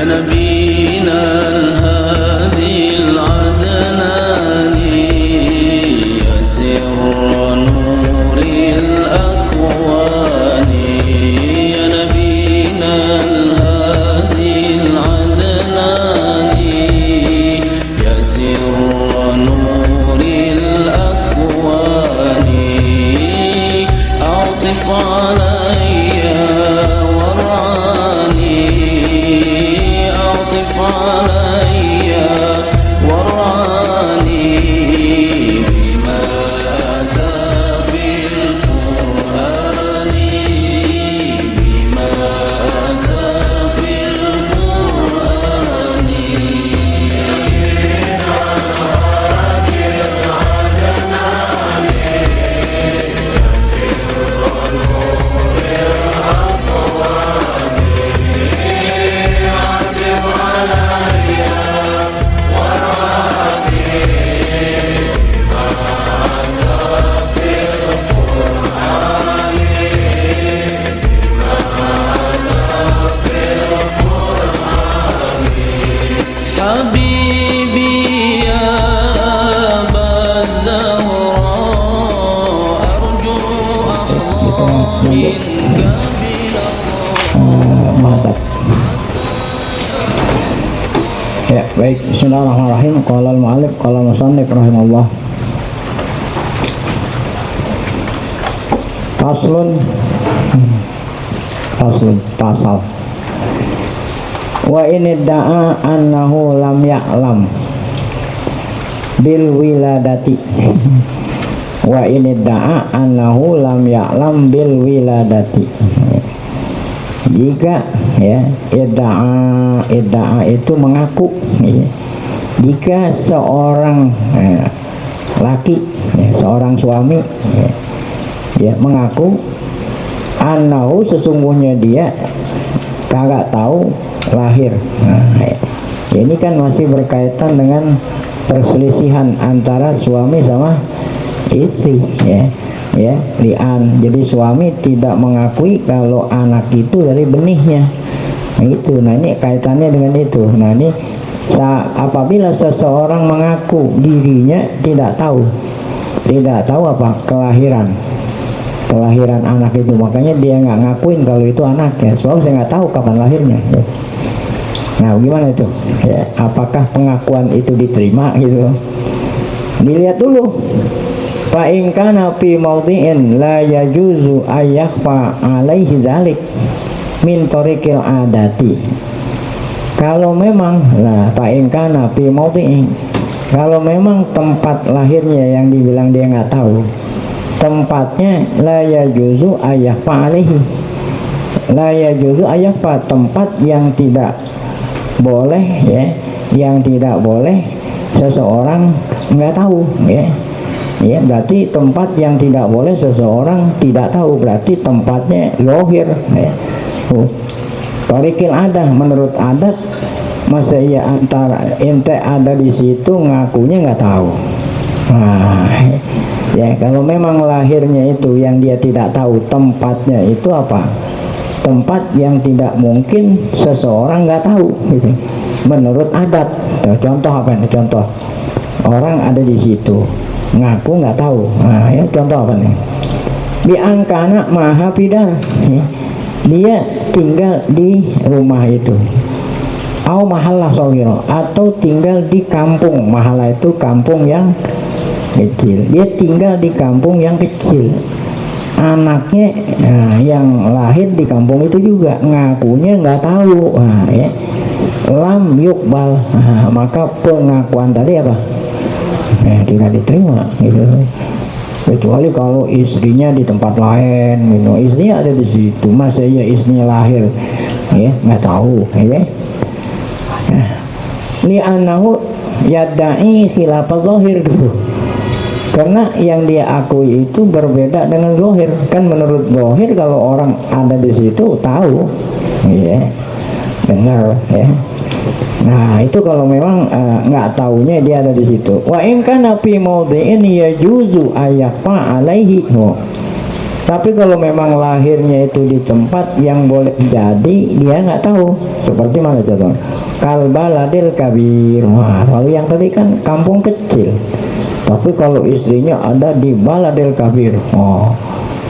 نبينا الهادي العدناني يا سر نور الأكوان يا نبينا الهادي العدناني يا سر نور الأكوان أعطف علي ورعاني أعطف علي ورعاني بما أتى في القرآن بما أتى في القرآن حبيبي يا أبا الزهراء أرجو أحظى منك Ya, baik. Bismillahirrahmanirrahim. Qala al-mu'allif, qala al-musannif rahimahullah. Pasal. Wa ini da'a annahu lam ya'lam bil wiladati. Wa ini da'a annahu lam ya'lam bil wiladati. Jika ya idda'a itu mengaku ya. Jika seorang laki seorang suami ya, mengaku annahu sesungguhnya dia kagak tahu lahir. Ini kan masih berkaitan dengan perselisihan antara suami sama istri ya li'an. Jadi suami tidak mengakui kalau anak itu dari benihnya itu. Nah ini kaitannya dengan itu. Nah ini apabila seseorang mengaku dirinya tidak tahu apa kelahiran anak itu, makanya dia nggak ngakuin kalau itu anaknya. Soalnya saya nggak tahu kapan lahirnya ya. Nah gimana itu ya, apakah pengakuan itu diterima gitu? Dilihat dulu. Fa in kana fi mawdhi'in la yajuzu ayyakfa alaihi dzalik min tariqil adati. Kalau memang fa in kana fi mawdhi'in, kalau memang tempat lahirnya yang dibilang dia nggak tahu, tempatnya la yajuzu ayyakfa alaihi. La yajuzu ayyakfa, tempat yang tidak boleh ya, yang tidak boleh seseorang nggak tahu ya. Ya, berarti tempat yang tidak boleh seseorang tidak tahu, berarti tempatnya lohir ya. Torikil adah, menurut adat masa ya antara ente ada di situ ngakunya nggak tahu. Nah, ya kalau memang lahirnya itu yang dia tidak tahu, tempatnya itu apa? Tempat yang tidak mungkin seseorang nggak tahu gitu. Menurut adat. Contoh apa nih? Contoh orang ada di situ ngaku nggak tahu. Nah ya contoh apa nih? Biangkana mahafidah ya. Dia tinggal di rumah itu au mahallah sawiro, atau tinggal di kampung. Mahallah itu kampung yang kecil. Dia tinggal di kampung yang kecil. Anaknya yang lahir di kampung itu juga ngakunya nggak tahu. Nah, ya. Lam yukbal, maka pengakuan tadi apa? Tidak diterima gitu. Kecuali kalau istrinya di tempat lain gitu. Istrinya ada di situ, masa ya istrinya lahir ya nggak tahu ya. Li'annahu yadda'i khilafah zahir gitu. Karena yang dia akui itu berbeda dengan zahir. Kan menurut zahir kalau orang ada di situ tahu ya, dengar ya. Nah itu kalau memang nggak taunya dia ada di situ. Wa in kana fi mawdhi'in yajuzu ayyafa alaihi. Tapi kalau memang lahirnya itu di tempat yang boleh jadi dia nggak tahu. Seperti mana contoh? kalbaladil kabir. Wah, kalau yang tadi kan kampung kecil, tapi kalau istrinya ada di baladil kabir, oh,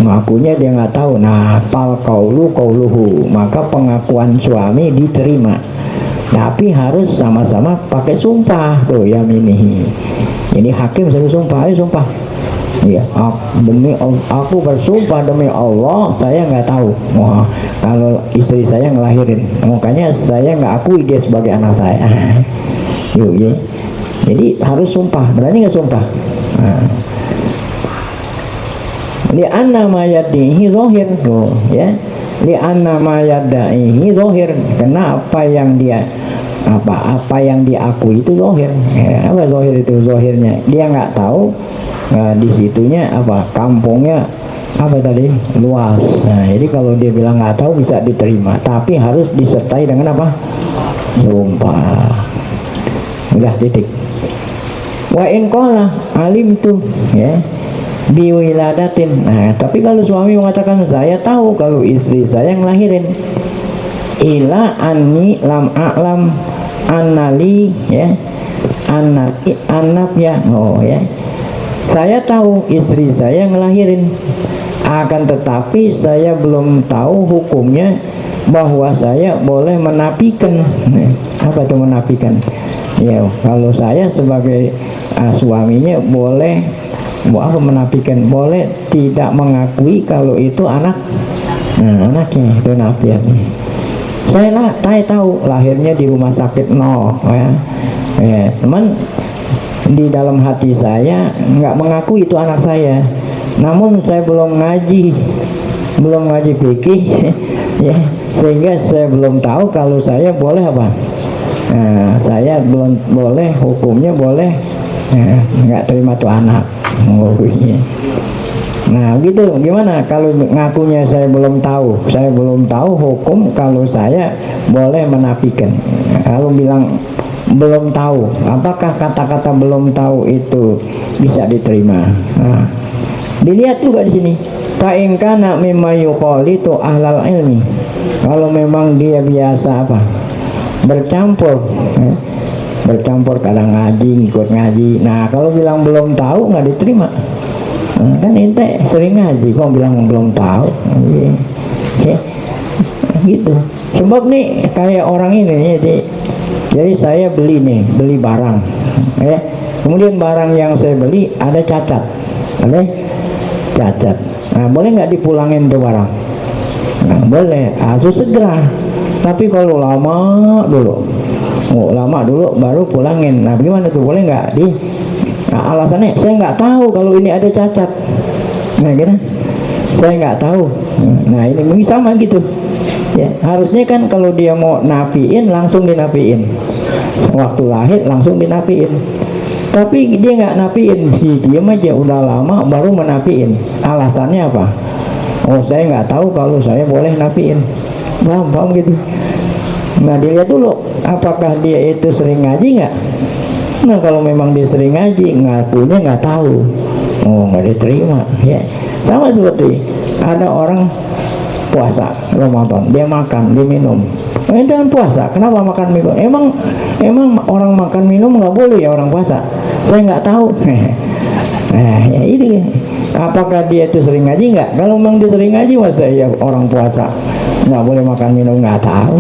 ngakunya dia nggak tahu. Nah, pal kauluhu, maka pengakuan suami diterima, tapi harus sama-sama pakai sumpah tuh yaminihi. Ini hakim suruh sumpah, ayo sumpah. Ya, aku bersumpah demi Allah, saya nggak tahu. Wah, kalau istri saya ngelahirin, makanya saya nggak akui dia sebagai anak saya. Yuk, ya. Jadi harus sumpah, berani nggak sumpah? Li'anna ma yadihi zahir, ya. Li'anna ma yadihi zahir, karena apa yang diakui itu zahir. Ya, apa zahir itu? Zahirnya dia nggak tahu. Nah, di situnya apa? Kampungnya apa tadi? Luas. Nah, jadi kalau dia bilang nggak tahu bisa diterima, tapi harus disertai dengan apa? Sumpah. Udah, titik. Wa in qala alimtu, ya, biwiladatin. Nah, tapi kalau suami mengatakan saya tahu kalau istri saya ngelahirin, ila anni lam a'lam annali, ya, anak ya, oh ya, saya tahu istri saya ngelahirin, akan tetapi saya belum tahu hukumnya bahwa saya boleh menafikan. Nah, apa itu menafikan? Ya, kalau saya sebagai suaminya boleh apa menafikan? Boleh tidak mengakui kalau itu anaknya, itu nafian. Saya tahu lahirnya di rumah sakit ya, teman. Di dalam hati saya nggak mengaku itu anak saya, namun saya belum ngaji fikih, ya, sehingga saya belum tahu kalau saya boleh apa. Nah, saya belum boleh, hukumnya boleh nggak terima tuh anak. Nah gitu, gimana kalau ngakunya saya belum tahu hukum kalau saya boleh menafikan. Kalau bilang belum tahu, apakah kata-kata belum tahu itu bisa diterima? Nah, dilihat juga di sini. Fa'ingkana mimma yuqalitu ahlal ilmi. Kalau memang dia biasa apa? Bercampur kadang ngaji, ikut ngaji. Nah, kalau bilang belum tahu nggak diterima. Nah, kan ente sering ngaji, kok bilang belum tahu? Ya, gitu. Sebab nih kayak orang ini, jadi saya beli barang, ya. Kemudian barang yang saya beli ada cacat. Nah, boleh nggak dipulangin tuh barang? Nah, boleh, harus segera. Tapi kalau lama dulu baru pulangin. Nah, gimana tuh? Boleh nggak Nah, alasannya saya nggak tahu kalau ini ada cacat. Nah, gitu. Saya nggak tahu. Nah, ini sama gitu. Ya, harusnya kan kalau dia mau nafiin langsung dinafiin, waktu lahir langsung dinafiin, tapi dia nggak nafiin, diam aja, udah lama baru menafiin. Alasannya apa? Oh, saya nggak tahu kalau saya boleh nafiin. Paham gitu. Nah, dilihat dulu apakah dia itu sering ngaji nggak. Nah, kalau memang dia sering ngaji, ngakunya nggak tahu, oh, nggak diterima. Ya, sama seperti ada orang puasa Ramadan, dia makan, dia minum. Jangan puasa, kenapa makan minum? Emang orang makan minum nggak boleh ya orang puasa? Saya nggak tahu. Nah, ya ini, apakah dia itu sering ngaji nggak? Kalau memang dia sering ngaji, masa ya orang puasa nggak boleh makan minum, nggak tahu.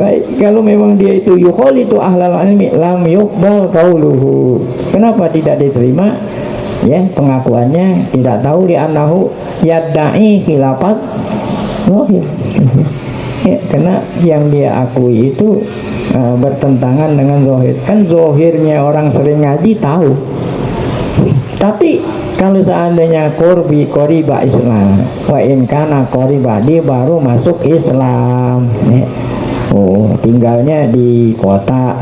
Baik, kalau memang dia itu yukhalitu ahlal ilmi lam yuqbal qauluhu. Kenapa tidak diterima? Ya, pengakuannya tidak tahu, li'annahu yadda'i khilafat zahir. Ya, karena yang dia akui itu bertentangan dengan zahir. Kan zahirnya orang sering ngaji tahu. Tapi kalau seandainya qoriba Islam, wa in kana qoriba, dia baru masuk Islam, ya. Oh, tinggalnya di kota,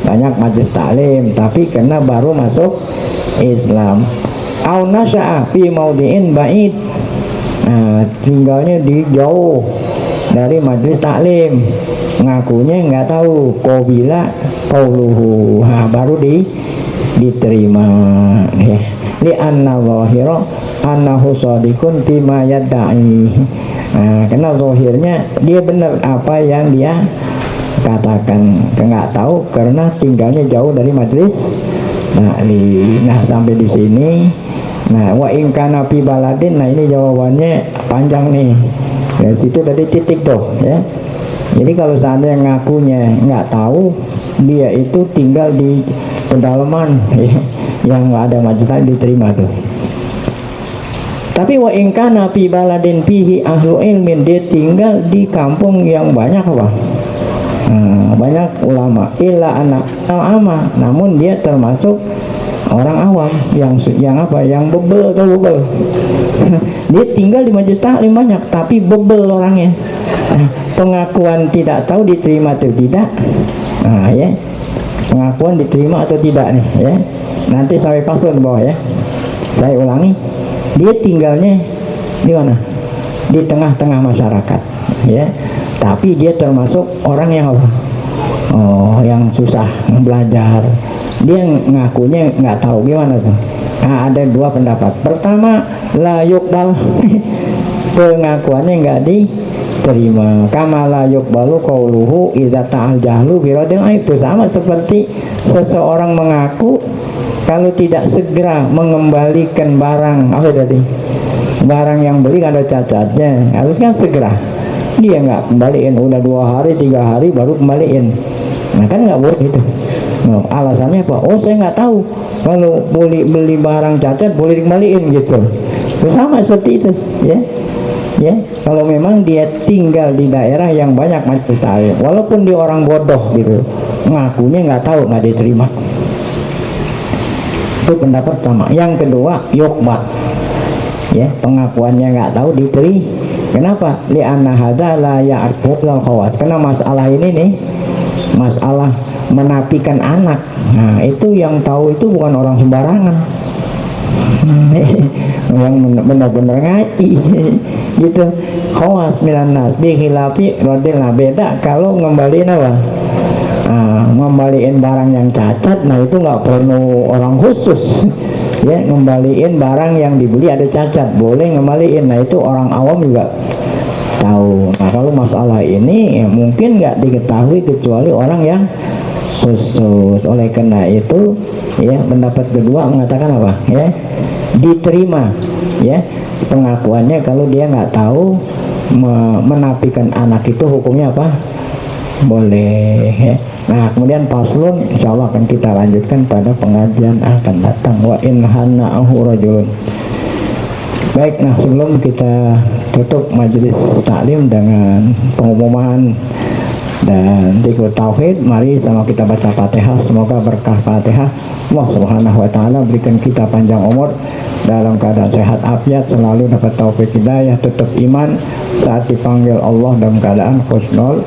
banyak majelis taklim, tapi karena baru masuk Islam. Au nasya'a fi maudhi'in ba'id, tinggalnya di jauh dari majelis taklim, ngakunya nggak tahu qabila qauluhu, baru diterima, ya. Li anna zahira annahu shadiqun bima yadda'i, Nah, karena zahirnya dia benar apa yang dia katakan, nggak tahu karena tinggalnya jauh dari majelis. Nah sampai di sini. Nah, wa in kana fi baladin, nah ini jawabannya panjang nih. Dari situ tadi titik tuh, ya. Jadi kalau seandainya ngakunya nggak tahu, dia itu tinggal di pedalaman, ya, yang nggak ada majelis diterima tuh. Tapi wa in kana fi baladin fihi ahlu ilmin, dia tinggal di kampung yang banyak apa? Banyak ulama. Illa anak ama, namun dia termasuk orang awam yang apa? Yang bebel atau bebel. Dia tinggal di majelis taklim banyak, tapi bebel orangnya. Pengakuan tidak tahu diterima atau tidak. Ya. Pengakuan diterima atau tidak nih, ya. Nanti sampai paslon ke bawah, ya. Saya ulangi. Dia tinggalnya di mana? Di tengah-tengah masyarakat, ya. Tapi dia termasuk orang yang apa? Yang susah belajar. Dia ngakunya nggak tahu gimana tuh. Nah, ada dua pendapat. Pertama, la yuqbal. Pengakuannya nggak diterima. Kama la yuqbalu qauluhu idza ta'al jahlu bi radil aib. Sama seperti seseorang mengaku kalau tidak segera mengembalikan barang apa tadi? Barang yang beli ada cacatnya, harusnya segera. Dia nggak kembaliin, udah 2 hari 3 hari baru kembaliin. Nah kan nggak boleh gitu. Nah, alasannya apa? Oh, saya nggak tahu kalau beli barang cacat boleh dikembaliin gitu. Sama seperti itu, ya. Ya, kalau memang dia tinggal di daerah yang banyak majelis taklim, walaupun dia orang bodoh gitu, ngakunya nggak tahu, nggak diterima. Itu pendapat pertama. Yang kedua, yukbat. Ya, pengakuannya nggak tahu diterima. Kenapa? Li'anna hadza la ya'riful khawas. Karena masalah ini nih, masalah menapikan anak. Nah, itu yang tahu itu bukan orang sembarangan. Yang benar-benar ngaji. Gitu. Khawas minan nas bi khilafi radillah, beda kalau ngembaliin apa? Ngembaliin barang yang cacat. Nah, itu nggak perlu orang khusus. Ya, ngembaliin barang yang dibeli ada cacat boleh ngembaliin. Nah, itu orang awam juga tahu. Nah, kalau masalah ini ya, mungkin nggak diketahui kecuali orang yang khusus. Oleh karena itu, ya, pendapat kedua mengatakan apa? Ya, diterima, ya, pengakuannya kalau dia nggak tahu menafikan anak itu hukumnya apa? Boleh, ya. Nah, kemudian paslon insya Allah akan kita lanjutkan pada pengajian akan datang. Wa in hana'ahu rajulun. Baik, nah sebelum kita tutup majelis taklim dengan pengumuman dan zikr tauhid, mari sama kita baca Fatihah. Semoga berkah Fatihah Allah Subhanahu wa taala berikan kita panjang umur dalam keadaan sehat afiat, selalu dapat taufik hidayah, tetap iman saat dipanggil Allah dalam keadaan husnul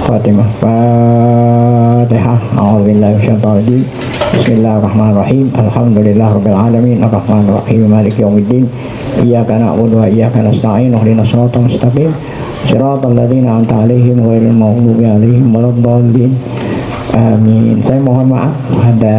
Fatimah. Fatihah. A'udzubillahi minasyaitonir rajim. Bismillahirrahmanirrahim. Alhamdulillahirabbil alamin. Arrahmanir rahim. Maliki yaumiddin. Iyyaka na'budu wa iyyaka nasta'in. Ihdinas siratal mustaqim. Shiratal ladzina an'amta 'alaihim ghairil maghdubi 'alaihim waladdallin. Amin. Saya mohon maaf ada